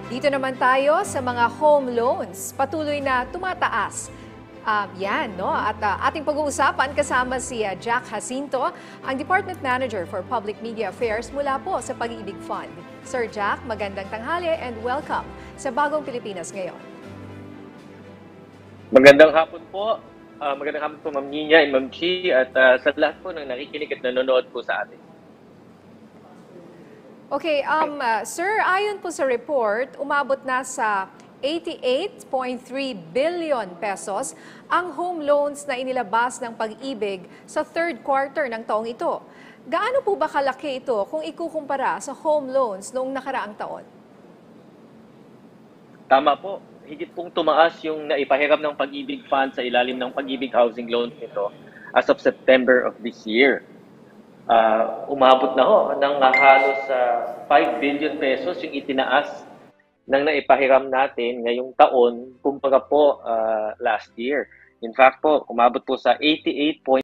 Dito naman tayo sa mga home loans. Patuloy na tumataas. Yan, no? At ating pag-uusapan kasama si Jack Jacinto, ang Department Manager for Public Media Affairs mula po sa Pag-ibig Fund. Sir Jack, magandang tanghali and welcome sa Bagong Pilipinas Ngayon. Magandang hapon po. Magandang hapon po, Ma'am Nina and Ma'am Chi, at sa lahat po ng nakikinig at nanonood po sa atin. Okay, sir, ayon po sa report, umabot na sa 88.3 billion pesos ang home loans na inilabas ng Pag-ibig sa third quarter ng taong ito. Gaano po ba kalaki ito kung ikukumpara sa home loans noong nakaraang taon? Tama po. Higit pong tumaas yung naipahiram ng Pag-ibig Fund sa ilalim ng Pag-ibig Housing Loans nito as of September of this year. Umabot na ho ng halos 5 billion pesos yung itinaas ng naipahiram natin ngayong taon kumpara po last year. In fact po, umabot po sa 88.